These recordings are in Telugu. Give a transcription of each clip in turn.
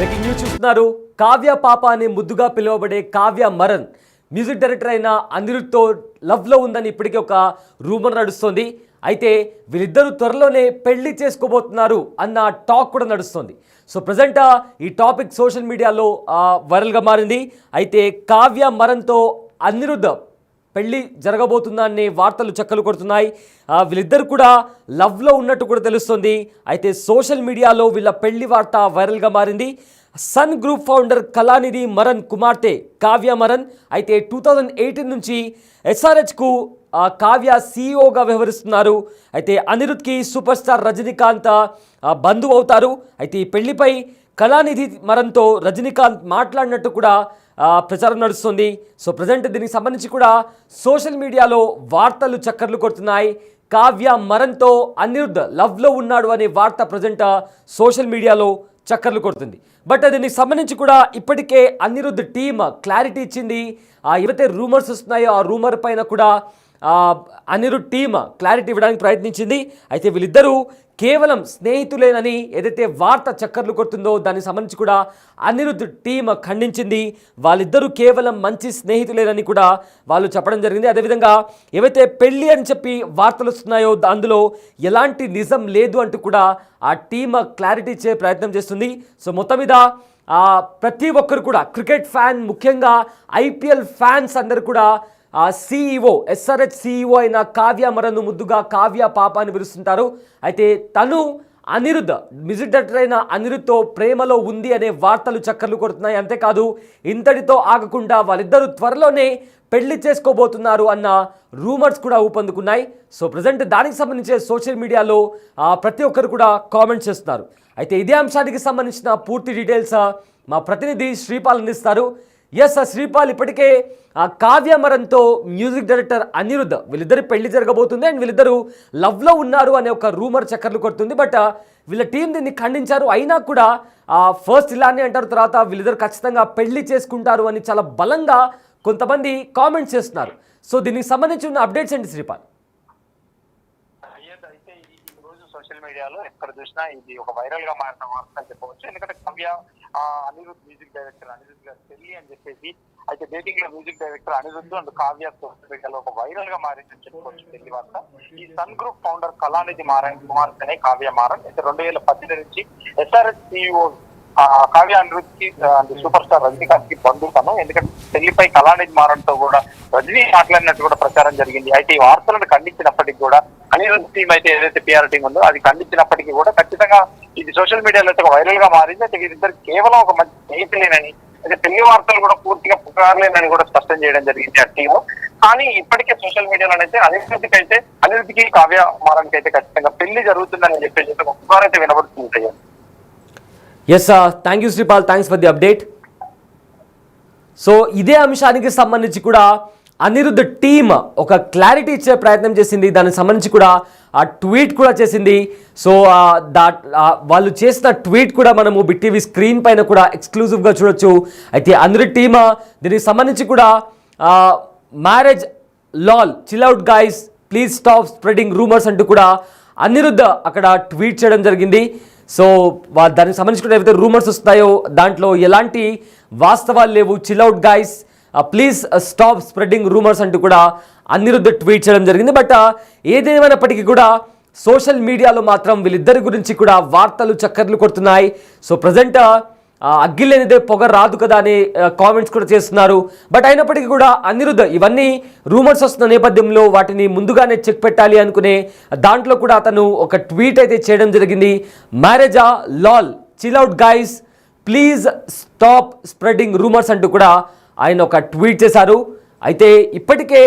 బ్రేకింగ్ న్యూస్ చూస్తున్నారు. కావ్య పాప అనే ముద్దుగా పిలువబడే కావ్య మరన్ మ్యూజిక్ డైరెక్టర్ అయిన అనిరుద్ధ్తో లవ్లో ఉందని ఇప్పటికే ఒక రూమర్ నడుస్తుంది. అయితే వీళ్ళిద్దరూ త్వరలోనే పెళ్లి చేసుకోబోతున్నారు అన్న టాక్ కూడా నడుస్తుంది. సో ప్రజెంట్ ఈ టాపిక్ సోషల్ మీడియాలో వైరల్గా మారింది. అయితే కావ్య మరన్తో అనిరుద్ధ్ పెళ్లి జరగబోతుందా అనే వార్తలు చక్కలు కొడుతున్నాయి. వీళ్ళిద్దరు కూడా లవ్లో ఉన్నట్టు కూడా తెలుస్తుంది. అయితే సోషల్ మీడియాలో వీళ్ళ పెళ్లి వార్త వైరల్గా మారింది. Sun Group founder Kalanithi Maran కుమార్తె కావ్య మరన్ అయితే 2018 నుంచి SRHకు కావ్య సీఈఓగా వ్యవహరిస్తున్నారు. అయితే అనిరుద్ధ్కి సూపర్ స్టార్ రజనీకాంత్ బంధువు అవుతారు. అయితే ఈ పెళ్లిపై కళానిధి మరన్తో రజనీకాంత్ మాట్లాడినట్టు కూడా ప్రచారం నడుస్తుంది. సో ప్రజెంట్ దీనికి సంబంధించి కూడా సోషల్ మీడియాలో వార్తలు చక్కర్లు కొడుతున్నాయి. కావ్య మరన్తో అనిరుద్ధ్ లవ్లో ఉన్నాడు అనే వార్త ప్రజెంట్ సోషల్ మీడియాలో చక్కర్లు కొడుతుంది. బట్ దీనికి సంబంధించి కూడా ఇప్పటికే అనిరుద్ధ్ టీమ్ క్లారిటీ ఇచ్చింది. ఏవైతే రూమర్స్ వస్తున్నాయో ఆ రూమర్ పైన కూడా అనిరుద్ధ్ టీమ్ క్లారిటీ ఇవ్వడానికి ప్రయత్నించింది. అయితే వీళ్ళిద్దరూ కేవలం స్నేహితులేనని ఏదైతే వార్త చక్కర్లు కొడుతుందో దానికి సంబంధించి కూడా అనిరుద్ధ్ టీమ్ ఖండించింది. వాళ్ళిద్దరూ కేవలం మంచి స్నేహితులేనని కూడా వాళ్ళు చెప్పడం జరిగింది. అదేవిధంగా ఏవైతే పెళ్ళి అని చెప్పి వార్తలు వస్తున్నాయో అందులో ఎలాంటి నిజం లేదు అంటూ కూడా ఆ టీమ్ క్లారిటీ ఇచ్చే ప్రయత్నం చేస్తుంది. సో మొత్తం మీద ప్రతి ఒక్కరు కూడా క్రికెట్ ఫ్యాన్, ముఖ్యంగా IPL ఫ్యాన్స్ అందరు కూడా CEO SRH CEO అయిన కావ్య మరన్ను ముద్దుగా కావ్య పాప అని పిలుస్తుంటారు. అయితే తను అనిరుద్ధ్ మ్యూజిక్ డైరెక్టర్ అయిన అనిరుద్ధ్తో ప్రేమలో ఉంది అనే వార్తలు చక్కర్లు కొడుతున్నాయి. అంతేకాదు ఇంతటితో ఆగకుండా వాళ్ళిద్దరూ త్వరలోనే పెళ్లి చేసుకోబోతున్నారు అన్న రూమర్స్ కూడా ఊపందుకున్నాయి. సో ప్రజెంట్ దానికి సంబంధించి సోషల్ మీడియాలో ప్రతి ఒక్కరు కూడా కామెంట్స్ చేస్తున్నారు. అయితే ఇదే అంశానికి సంబంధించిన పూర్తి డీటెయిల్స్ మా ప్రతినిధి శ్రీపాల్ అందిస్తారు. శ్రీపాల్, ఇప్పటికే కావ్య మరన్తో మ్యూజిక్ డైరెక్టర్ అనిరుద్ధ్ వీళ్ళిద్దరు పెళ్లి జరగబోతుంది అండ్ వీళ్ళిద్దరూ లవ్లో ఉన్నారు అనే ఒక రూమర్ చక్కర్లు కొడుతుంది. బట్ వీళ్ళ టీం దీన్ని ఖండించారు. అయినా కూడా ఫస్ట్ ఇలానే అంటారు, తర్వాత వీళ్ళిద్దరు ఖచ్చితంగా పెళ్లి చేసుకుంటారు అని చాలా బలంగా కొంతమంది కామెంట్స్ చేస్తున్నారు. సో దీనికి సంబంధించి ఉన్న అప్డేట్స్ ఏంటి శ్రీపాల్? అయితే ఈ రోజు సోషల్ మీడియాలో ఎక్కడ చూసినా ఇది ఒక వైరల్ గా మారిన వార్త అని చెప్పవచ్చు. ఎందుకంటే కావ్య అనిరుద్ధ్ మ్యూజిక్ డైరెక్టర్ అనిరుద్ధ్ గారి పెళ్లి అని చెప్పేసి అయితే డేటింగ్ లో music director Anirudh and Kavya social మీడియాలో ఒక వైరల్ గా మారిందని చెప్పుకోవచ్చు పెళ్లి వార్త. ఈ సన్ గ్రూప్ ఫౌండర్ కళానిధి కుమార్తెనే కావ్య మారన్ అయితే 2018 నుంచి SRH CEO కావ్య అనిరుద్ధ్ కి సూపర్ స్టార్ రజనీకాంత్ కి బంధువుతాను. ఎందుకంటే పెళ్లిపై కళానిధి మారన్ తో కూడా రజనీ మాట్లాడినట్టు కూడా ప్రచారం జరిగింది. అయితే ఈ వార్తలను ఖండించినప్పటికీ కూడా అనిరుద్ధ్ టీం అయితే ఏదైతే PR టీం ఉందో అది ఖండించినప్పటికీ కూడా ఖచ్చితంగా ఇది సోషల్ మీడియాలో అయితే వైరల్ గా మారింది. అయితే వీరిద్దరు కేవలం ఒక మంచి స్నేహితులేనని, అయితే పెళ్లి వార్తలు కూడా పూర్తిగా పుకార్లేనని కూడా స్పష్టం చేయడం జరిగింది ఆ టీము. కానీ ఇప్పటికే సోషల్ మీడియాలో అయితే అనిరుద్ధ్కి కావ్య మారన్కి అయితే ఖచ్చితంగా పెళ్లి జరుగుతుందని చెప్పేసి ఒక పుకార్ అయితే వినబడుతుంది. Thank you Sripal, thanks for the update. So ఇదే అంశానికి సంబంధించి కూడా అనిరుద్ధ్ టీమ్ ఒక క్లారిటీ ఇచ్చే ప్రయత్నం చేసింది. దానికి సంబంధించి కూడా ఆ ట్వీట్ కూడా చేసింది. సో వాళ్ళు చేసిన ట్వీట్ కూడా మనము BTV స్క్రీన్ పైన కూడా ఎక్స్క్లూజివ్గా చూడొచ్చు. అయితే అనిరుద్ధ్ టీమ్ దీనికి సంబంధించి కూడా marriage Lal chill out guys, please stop spreading rumours అంటూ కూడా అనిరుద్ధ్ అక్కడ ట్వీట్ చేయడం జరిగింది. సో దానికి సంబంధించి కూడా ఏవైతే రూమర్స్ వస్తాయో దాంట్లో ఎలాంటి వాస్తవాలు లేవు, chill out guys, please stop spreading rumours అంటూ కూడా అనిరుద్ధ్ ట్వీట్ చేయడం జరిగింది. బట్ ఏదేమైనప్పటికీ కూడా సోషల్ మీడియాలో మాత్రం వీళ్ళిద్దరి గురించి కూడా వార్తలు చక్కర్లు కొడుతున్నాయి. సో ప్రజెంట్ అగ్గిలేనిదే పొగ రాదు కదా అనే కామెంట్స్ కూడా చేస్తున్నారు. బట్ అయినప్పటికీ కూడా అనిరుద్ధ్ ఇవన్నీ రూమర్స్ వస్తున్న నేపథ్యంలో వాటిని ముందుగానే చెక్ పెట్టాలి అనుకునే దాంట్లో కూడా అతను ఒక ట్వీట్ అయితే చేయడం జరిగింది. మ్యారేజా Lal chill out guys, please stop spreading rumours అంటూ కూడా ఆయన ఒక ట్వీట్ చేశారు. అయితే ఇప్పటికే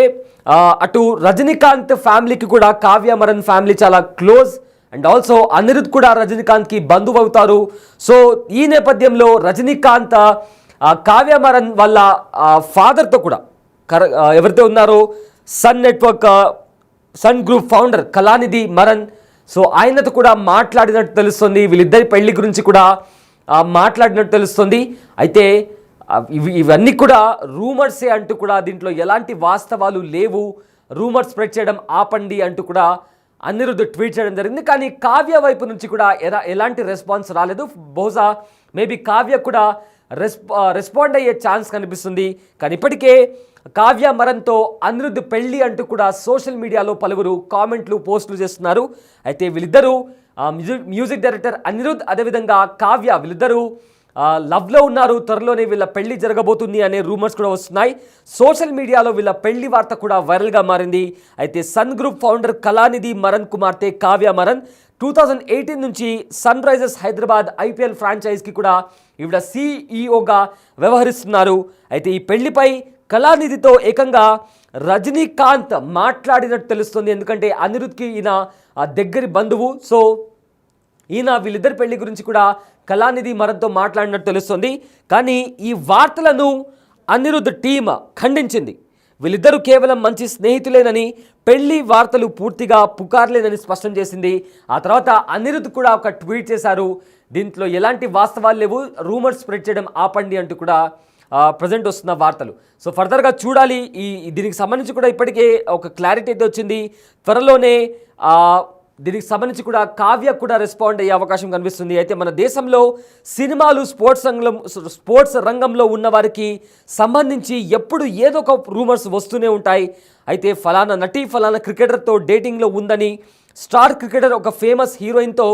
అటు రజనీకాంత్ ఫ్యామిలీకి కూడా కావ్య మరన్ ఫ్యామిలీ చాలా క్లోజ్ అండ్ ఆల్సో అనిరుద్ధ్ కూడా రజనీకాంత్కి బంధువు అవుతారు. సో ఈ నేపథ్యంలో రజనీకాంత్ కావ్య మరన్ వాళ్ళ ఫాదర్తో కూడా ఎవరైతే ఉన్నారో Sun Group founder Kalanithi Maran, so ఆయనతో కూడా మాట్లాడినట్టు తెలుస్తుంది. వీళ్ళిద్దరి పెళ్లి గురించి కూడా మాట్లాడినట్టు తెలుస్తుంది. అయితే ఇవన్నీ కూడా రూమర్సే అంటూ కూడా దీంట్లో ఎలాంటి వాస్తవాలు లేవు, రూమర్స్ స్ప్రెడ్ చేయడం ఆపండి అంటూ కూడా అనిరుద్ధ్ ట్వీట్ చేయడం జరిగింది. కానీ కావ్య వైపు నుంచి కూడా ఎలాంటి రెస్పాన్స్ రాలేదు. బహుశా మేబీ కావ్య కూడా రెస్పాండ్ అయ్యే ఛాన్స్ కనిపిస్తుంది. కానీ ఇప్పటికే కావ్య మరన్తో అనిరుద్ధ్ పెళ్లి అంటూ కూడా సోషల్ మీడియాలో పలువురు కామెంట్లు పోస్టులు చేస్తున్నారు. అయితే వీళ్ళిద్దరూ మ్యూజిక్ డైరెక్టర్ అనిరుద్ధ్ అదేవిధంగా కావ్య వీళ్ళిద్దరూ లవ్లో ఉన్నారు. త్వరలోనే వీళ్ళ పెళ్లి జరగబోతుంది అనే రూమర్స్ కూడా వస్తున్నాయి. సోషల్ మీడియాలో వీళ్ళ పెళ్లి వార్త కూడా వైరల్గా మారింది. అయితే sun Group founder Kalanithi Maran కుమార్తె కావ్య మరన్ 2018 నుంచి సన్ రైజర్స్ హైదరాబాద్ IPL ఫ్రాంచైజ్కి కూడా ఈవిడ CEOగా వ్యవహరిస్తున్నారు. అయితే ఈ పెళ్లిపై కళానిధితో ఏకంగా రజనీకాంత్ మాట్లాడినట్టు తెలుస్తుంది. ఎందుకంటే అనిరుద్ధ్కి ఈయన దగ్గరి బంధువు. సో ఈయన వీళ్ళిద్దరి పెళ్లి గురించి కూడా కళానిధి మరన్తో మాట్లాడినట్టు తెలుస్తుంది. కానీ ఈ వార్తలను అనిరుద్ధ్ టీమ్ ఖండించింది. వీళ్ళిద్దరూ కేవలం మంచి స్నేహితులేనని, పెళ్లి వార్తలు పూర్తిగా పుకార్లేనని స్పష్టం చేసింది. ఆ తర్వాత అనిరుద్ధ్ కూడా ఒక ట్వీట్ చేశారు. దీంట్లో ఎలాంటి వాస్తవాలు లేవు, రూమర్స్ స్ప్రెడ్ చేయడం ఆపండి అంటూ కూడా ప్రజెంట్ వస్తున్న వార్తలు. సో ఫర్దర్గా చూడాలి. దీనికి సంబంధించి కూడా ఇప్పటికే ఒక క్లారిటీ అయితే వచ్చింది. త్వరలోనే దీనికి సంబంధించి కూడా కావ్య కూడా రెస్పాండ్ అయ్యే అవకాశం కనిపిస్తుంది. అయితే మన దేశంలో సినిమాలు స్పోర్ట్స్ రంగంలో ఉన్న వారికి సంబంధించి ఎప్పుడు ఏదో ఒక రూమర్స్ వస్తూనే ఉంటాయి. అయితే ఫలానా నటి ఫలానా క్రికెటర్తో డేటింగ్లో ఉందని, స్టార్ క్రికెటర్ ఒక ఫేమస్ హీరోయిన్తో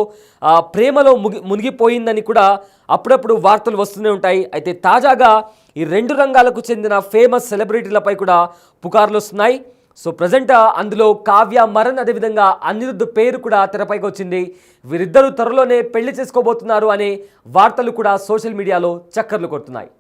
ప్రేమలో మునిగిపోయిందని కూడా అప్పుడప్పుడు వార్తలు వస్తూనే ఉంటాయి. అయితే తాజాగా ఈ రెండు రంగాలకు చెందిన ఫేమస్ సెలబ్రిటీలపై కూడా పుకార్లు వస్తున్నాయి. సో ప్రజెంట్ అందులో కావ్య మరన్ అదేవిధంగా అనిరుద్ధ్ పేరు కూడా తెరపైకి వచ్చింది. వీరిద్దరూ త్వరలోనే పెళ్లి చేసుకోబోతున్నారు అనే వార్తలు కూడా సోషల్ మీడియాలో చక్కర్లు కొడుతున్నాయి.